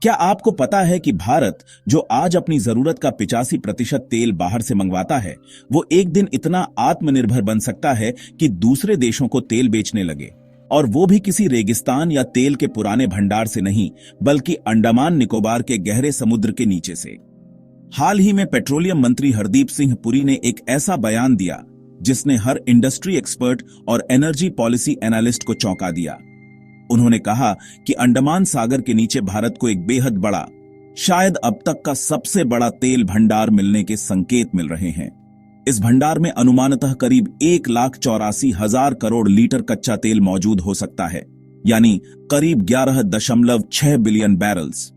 क्या आपको पता है कि भारत, जो आज अपनी जरूरत का 85% तेल बाहर से मंगवाता है, वो एक दिन इतना आत्मनिर्भर बन सकता है कि दूसरे देशों को तेल बेचने लगे, और वो भी किसी रेगिस्तान या तेल के पुराने भंडार से नहीं, बल्कि अंडमान निकोबार के गहरे समुद्र के नीचे से। हाल ही में पेट्रोलियम मंत्री हरदीप सिंह पुरी ने एक ऐसा बयान दिया जिसने हर इंडस्ट्री एक्सपर्ट और एनर्जी पॉलिसी एनालिस्ट को चौंका दिया। उन्होंने कहा कि अंडमान सागर के नीचे भारत को एक बेहद बड़ा, शायद अब तक का सबसे बड़ा तेल भंडार मिलने के संकेत मिल रहे हैं। इस भंडार में अनुमानतः करीब 1,84,000 करोड़ लीटर कच्चा तेल मौजूद हो सकता है, यानी करीब 11.6 बिलियन बैरल्स।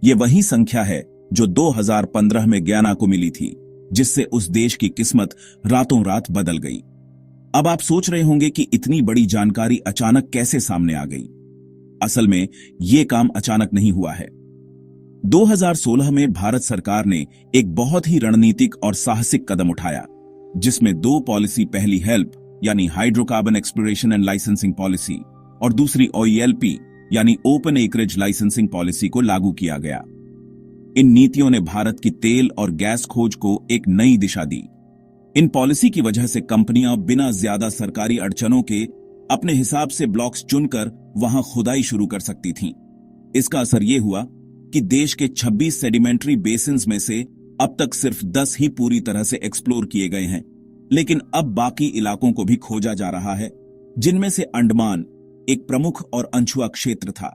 ये वही संख्या है जो 2015 में गयाना को मिली थी, जिससे उस देश की किस्मत रातों रात बदल गई। अब आप सोच रहे होंगे कि इतनी बड़ी जानकारी अचानक कैसे सामने आ गई। असल में यह काम अचानक नहीं हुआ है। 2016 में भारत सरकार ने एक बहुत ही रणनीतिक और साहसिक कदम उठाया, जिसमें दो पॉलिसी, पहली हेल्प यानी hydrocarbon exploration and licensing policy और दूसरी OELP यानी ओपन एकरेज लाइसेंसिंग पॉलिसी को लागू किया गया। इन नीतियों ने भारत की तेल और गैस खोज को एक नई दिशा दी। इन पॉलिसी की वजह से कंपनियां बिना ज्यादा सरकारी अड़चनों के अपने हिसाब से ब्लॉक्स चुनकर वहां खुदाई शुरू कर सकती थीं। इसका असर यह हुआ कि देश के 26 सेडिमेंट्री बेसिन्स में से अब तक सिर्फ 10 ही पूरी तरह से एक्सप्लोर किए गए हैं, लेकिन अब बाकी इलाकों को भी खोजा जा रहा है, जिनमें से अंडमान एक प्रमुख और अनछुआ क्षेत्र था।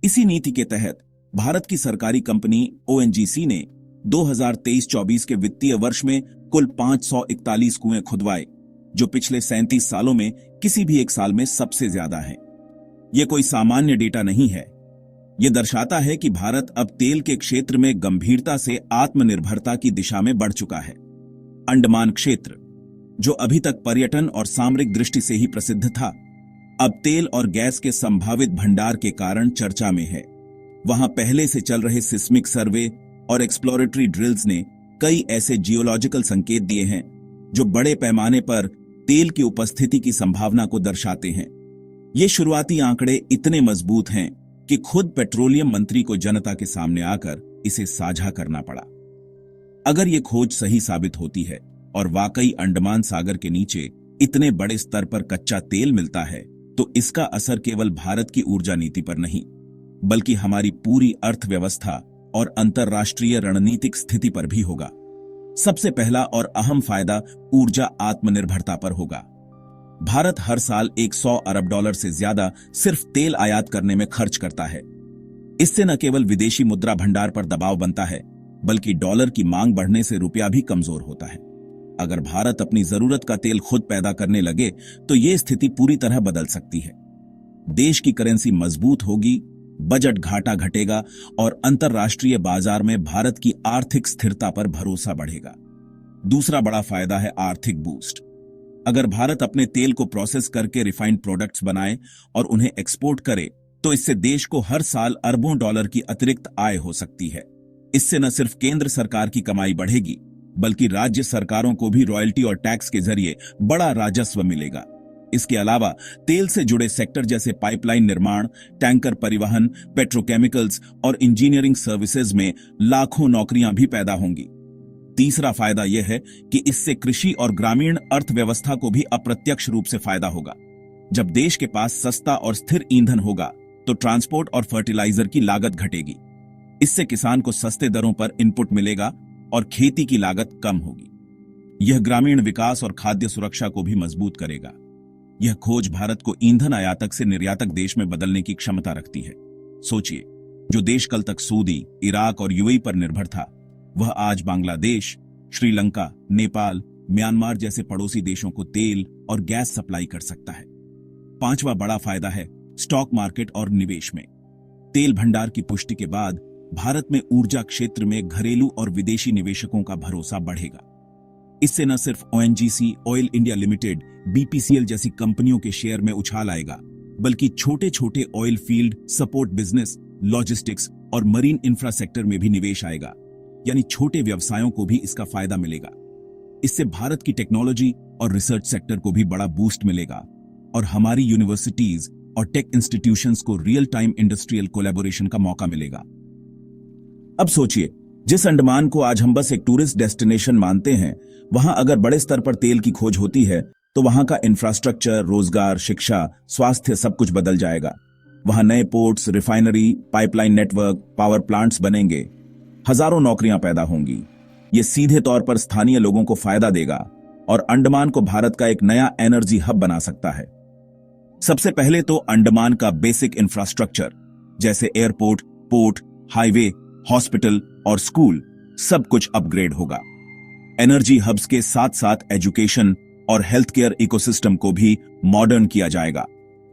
इसी नीति के तहत भारत की सरकारी कंपनी ONGC ने 2023-24 के वित्तीय वर्ष में कुल 541 कुएं खुदवाए, जो पिछले 37 सालों में किसी भी एक साल में सबसे ज्यादा है। यह कोई सामान्य डेटा नहीं है। यह दर्शाता है कि भारत अब तेल के क्षेत्र में गंभीरता से आत्मनिर्भरता की दिशा में बढ़ चुका है। अंडमान क्षेत्र, जो अभी तक पर्यटन और सामरिक दृष्टि से ही प्रसिद्ध था, अब तेल और गैस के संभावित भंडार के कारण चर्चा में है। वहां पहले से चल रहे सिस्मिक सर्वे और एक्सप्लोरेटरी ड्रिल्स ने कई ऐसे जियोलॉजिकल संकेत दिए हैं जो बड़े पैमाने पर तेल की उपस्थिति की संभावना को दर्शाते हैं। ये शुरुआती आंकड़े इतने मजबूत हैं कि खुद पेट्रोलियम मंत्री को जनता के सामने आकर इसे साझा करना पड़ा। अगर ये खोज सही साबित होती है और वाकई अंडमान सागर के नीचे इतने बड़े स्तर पर कच्चा तेल मिलता है, तो इसका असर केवल भारत की ऊर्जा नीति पर नहीं, बल्कि हमारी पूरी अर्थव्यवस्था और अंतर्राष्ट्रीय रणनीतिक स्थिति पर भी होगा। सबसे पहला और अहम फायदा ऊर्जा आत्मनिर्भरता पर होगा। भारत हर साल 100 अरब डॉलर से ज्यादा सिर्फ तेल आयात करने में खर्च करता है। इससे न केवल विदेशी मुद्रा भंडार पर दबाव बनता है, बल्कि डॉलर की मांग बढ़ने से रुपया भी कमजोर होता है। अगर भारत अपनी जरूरत का तेल खुद पैदा करने लगे, तो यह स्थिति पूरी तरह बदल सकती है। देश की करेंसी मजबूत होगी, बजट घाटा घटेगा और अंतर्राष्ट्रीय बाजार में भारत की आर्थिक स्थिरता पर भरोसा बढ़ेगा। दूसरा बड़ा फायदा है आर्थिक बूस्ट। अगर भारत अपने तेल को प्रोसेस करके रिफाइंड प्रोडक्ट्स बनाए और उन्हें एक्सपोर्ट करे, तो इससे देश को हर साल अरबों डॉलर की अतिरिक्त आय हो सकती है। इससे न सिर्फ केंद्र सरकार की कमाई बढ़ेगी, बल्कि राज्य सरकारों को भी रॉयल्टी और टैक्स के जरिए बड़ा राजस्व मिलेगा। इसके अलावा तेल से जुड़े सेक्टर जैसे पाइपलाइन निर्माण, टैंकर परिवहन, पेट्रोकेमिकल्स और इंजीनियरिंग सर्विसेज में लाखों नौकरियां भी पैदा होंगी। तीसरा फायदा यह है कि इससे कृषि और ग्रामीण अर्थव्यवस्था को भी अप्रत्यक्ष रूप से फायदा होगा। जब देश के पास सस्ता और स्थिर ईंधन होगा, तो ट्रांसपोर्ट और फर्टिलाइजर की लागत घटेगी। इससे किसान को सस्ते दरों पर इनपुट मिलेगा और खेती की लागत कम होगी। यह ग्रामीण विकास और खाद्य सुरक्षा को भी मजबूत करेगा। यह खोज भारत को ईंधन आयातक से निर्यातक देश में बदलने की क्षमता रखती है। सोचिए, जो देश कल तक सऊदी, इराक और UAE पर निर्भर था, वह आज बांग्लादेश, श्रीलंका, नेपाल, म्यांमार जैसे पड़ोसी देशों को तेल और गैस सप्लाई कर सकता है। पांचवा बड़ा फायदा है स्टॉक मार्केट और निवेश में। तेल भंडार की पुष्टि के बाद भारत में ऊर्जा क्षेत्र में घरेलू और विदेशी निवेशकों का भरोसा बढ़ेगा। इससे न सिर्फ ONGC, oil India limited, BPCL जैसी कंपनियों के शेयर में उछाल आएगा, बल्कि छोटे छोटे oil field, support business, logistics और मरीन इंफ्रा सेक्टर में भी निवेश आएगा, यानी छोटे व्यवसायों को भी इसका फायदा मिलेगा। इससे भारत की टेक्नोलॉजी और रिसर्च सेक्टर को भी बड़ा बूस्ट मिलेगा और हमारी यूनिवर्सिटीज और टेक इंस्टीट्यूशंस को रियल टाइम इंडस्ट्रियल कोलैबोरेशन का मौका मिलेगा। अब सोचिए, जिस अंडमान को आज हम बस एक टूरिस्ट डेस्टिनेशन मानते हैं, वहां अगर बड़े स्तर पर तेल की खोज होती है तो वहां का इंफ्रास्ट्रक्चर, रोजगार, शिक्षा, स्वास्थ्य सब कुछ बदल जाएगा। वहां नए ports, refinery, pipeline network, power plants बनेंगे, हजारों नौकरियां पैदा होंगी। ये सीधे तौर पर स्थानीय लोगों को फायदा देगा और अंडमान को भारत का एक नया एनर्जी हब बना सकता है। सबसे पहले तो अंडमान का बेसिक इंफ्रास्ट्रक्चर जैसे एयरपोर्ट, पोर्ट, हाईवे, हॉस्पिटल और स्कूल सब कुछ अपग्रेड होगा। एनर्जी हब्स के साथ साथ एजुकेशन और हेल्थ केयर इकोसिस्टम को भी मॉडर्न किया जाएगा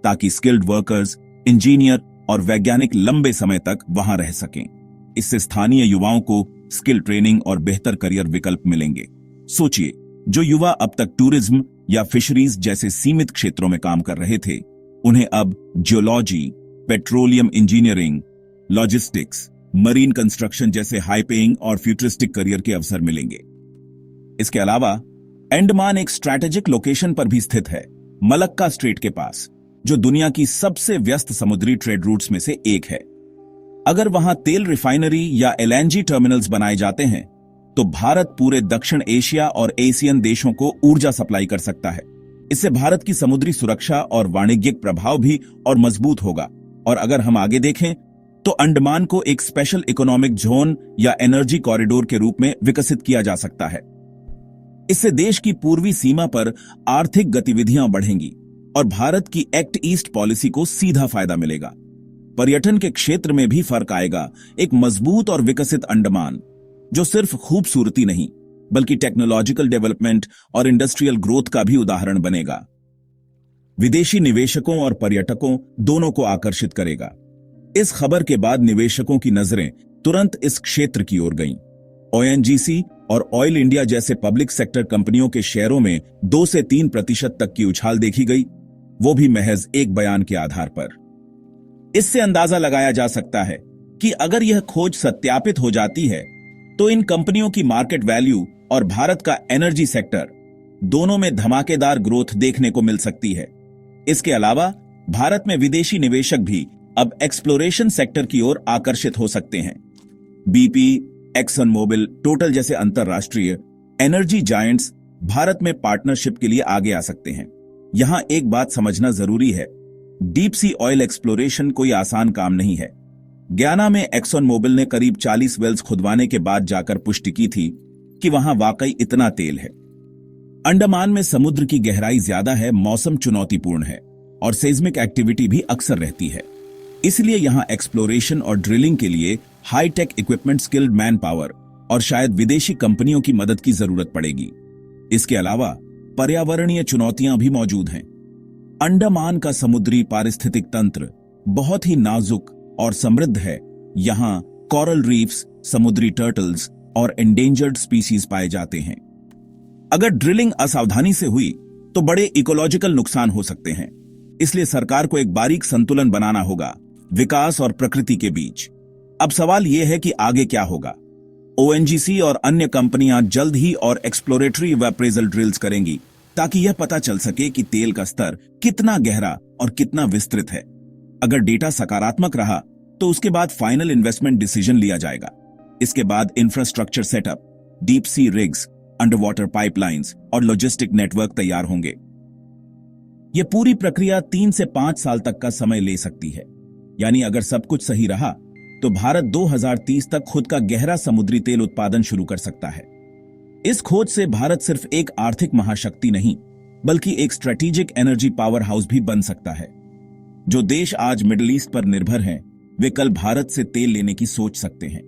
ताकि स्किल्ड वर्कर्स, इंजीनियर और वैज्ञानिक लंबे समय तक वहां रह सकें। इससे स्थानीय युवाओं को स्किल ट्रेनिंग और बेहतर करियर विकल्प मिलेंगे। सोचिए, जो युवा अब तक टूरिज्म या फिशरीज जैसे सीमित क्षेत्रों में काम कर रहे थे, उन्हें अब geology, petroleum engineering, logistics, marine construction जैसे हाई पेइंग और फ्यूचरिस्टिक करियर के अवसर मिलेंगे। इसके अलावा अंडमान एक स्ट्रैटेजिक लोकेशन पर भी स्थित है, मलक्का स्ट्रेट के पास, जो दुनिया की सबसे व्यस्त समुद्री ट्रेड रूट्स में से एक है। अगर वहां तेल रिफाइनरी या एलएनजी टर्मिनल्स बनाए जाते हैं तो भारत पूरे दक्षिण एशिया और एशियन देशों को ऊर्जा सप्लाई कर सकता है। इससे भारत की समुद्री सुरक्षा और वाणिज्यिक प्रभाव भी और मजबूत होगा। और अगर हम आगे देखें तो अंडमान को एक स्पेशल इकोनॉमिक जोन या एनर्जी कॉरिडोर के रूप में विकसित किया जा सकता है। इससे देश की पूर्वी सीमा पर आर्थिक गतिविधियां बढ़ेंगी और भारत की एक्ट ईस्ट पॉलिसी को सीधा फायदा मिलेगा। पर्यटन के क्षेत्र में भी फर्क आएगा। एक मजबूत और विकसित अंडमान जो सिर्फ खूबसूरती नहीं बल्कि टेक्नोलॉजिकल डेवलपमेंट और इंडस्ट्रियल ग्रोथ का भी उदाहरण बनेगा। विदेशी निवेशकों और पर्यटकों दोनों को आकर्षित करेगा। इस खबर के बाद निवेशकों की नजरें तुरंत इस क्षेत्र की ओर गईं। ओएनजीसी और ऑयल इंडिया जैसे पब्लिक सेक्टर कंपनियों के शेयरों में 2 से 3% तक की उछाल देखी गई, वो भी महज एक बयान के आधार पर। इससे अंदाजा लगाया जा सकता है कि अगर यह खोज सत्यापित हो जाती है तो इन कंपनियों की मार्केट वैल्यू और भारत का एनर्जी सेक्टर दोनों में धमाकेदार ग्रोथ देखने को मिल सकती है। इसके अलावा भारत में विदेशी निवेशक भी अब एक्सप्लोरेशन सेक्टर की ओर आकर्षित हो सकते हैं। बीपी, एक्सन मोबिल, टोटल जैसे अंतरराष्ट्रीय एनर्जी जायंट्स भारत में पार्टनरशिप के लिए आगे आ सकते हैं। यहां एक बात समझना जरूरी है, डीप सी ऑयल एक्सप्लोरेशन कोई आसान काम नहीं है। गयाना में एक्सन मोबिल ने करीब 40 वेल्स खुदवाने के बाद जाकर पुष्टि की थी कि वहां वाकई इतना तेल है। अंडमान में समुद्र की गहराई ज्यादा है, मौसम चुनौतीपूर्ण है और सेस्मिक एक्टिविटी भी अक्सर रहती है। इसलिए यहां एक्सप्लोरेशन और ड्रिलिंग के लिए hi-tech equipment, skilled man power और शायद विदेशी कंपनियों की मदद की जरूरत पड़ेगी। इसके अलावा पर्यावरणीय चुनौतियां भी मौजूद हैं। अंडमान का समुद्री पारिस्थितिक तंत्र बहुत ही नाजुक और समृद्ध है। यहां कोरल रीफ्स, समुद्री टर्टल्स और एंडेंजर्ड स्पीसीज पाए जाते हैं। अगर ड्रिलिंग असावधानी से हुई तो बड़े इकोलॉजिकल नुकसान हो सकते हैं। इसलिए सरकार को एक बारीक संतुलन बनाना होगा विकास और प्रकृति के बीच। अब सवाल यह है कि आगे क्या होगा। ओएनजीसी और अन्य कंपनियां जल्द ही और एक्सप्लोरेटरी व अप्रेजल ड्रिल्स करेंगी ताकि यह पता चल सके कि तेल का स्तर कितना गहरा और कितना विस्तृत है। अगर डेटा सकारात्मक रहा तो उसके बाद फाइनल इन्वेस्टमेंट डिसीजन लिया जाएगा। इसके बाद infrastructure setup, deep sea rigs, under water pipelines और लॉजिस्टिक नेटवर्क तैयार होंगे। यह पूरी प्रक्रिया 3 से 5 साल तक का समय ले सकती है। यानी अगर सब कुछ सही रहा तो भारत 2030 तक खुद का गहरा समुद्री तेल उत्पादन शुरू कर सकता है। इस खोज से भारत सिर्फ एक आर्थिक महाशक्ति नहीं बल्कि एक स्ट्रेटेजिक एनर्जी पावर हाउस भी बन सकता है। जो देश आज मिडिल ईस्ट पर निर्भर हैं, वे कल भारत से तेल लेने की सोच सकते हैं।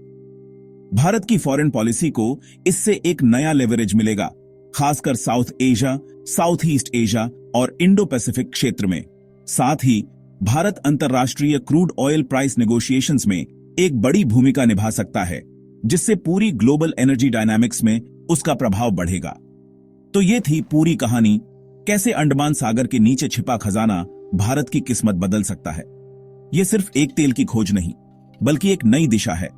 भारत की फॉरेन पॉलिसी को इससे एक नया लेवरेज मिलेगा, खासकर south Asia, south east Asia और इंडो पैसिफिक क्षेत्र में। साथ ही भारत अंतर्राष्ट्रीय क्रूड ऑयल प्राइस नेगोशिएशंस में एक बड़ी भूमिका निभा सकता है, जिससे पूरी ग्लोबल एनर्जी डायनामिक्स में उसका प्रभाव बढ़ेगा। तो ये थी पूरी कहानी, कैसे अंडमान सागर के नीचे छिपा खजाना भारत की किस्मत बदल सकता है। यह सिर्फ एक तेल की खोज नहीं बल्कि एक नई दिशा है,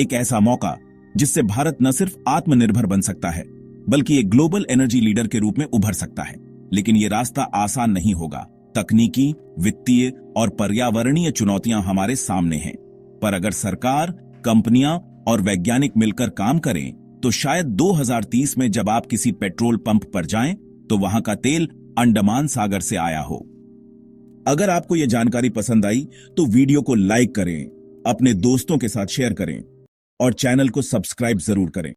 एक ऐसा मौका जिससे भारत न सिर्फ आत्मनिर्भर बन सकता है बल्कि एक ग्लोबल एनर्जी लीडर के रूप में उभर सकता है। लेकिन यह रास्ता आसान नहीं होगा। तकनीकी, वित्तीय और पर्यावरणीय चुनौतियां हमारे सामने हैं। पर अगर सरकार, कंपनियां और वैज्ञानिक मिलकर काम करें तो शायद 2030 में जब आप किसी पेट्रोल पंप पर जाएं तो वहां का तेल अंडमान सागर से आया हो। अगर आपको यह जानकारी पसंद आई तो वीडियो को लाइक करें, अपने दोस्तों के साथ शेयर करें और चैनल को सब्सक्राइब जरूर करें।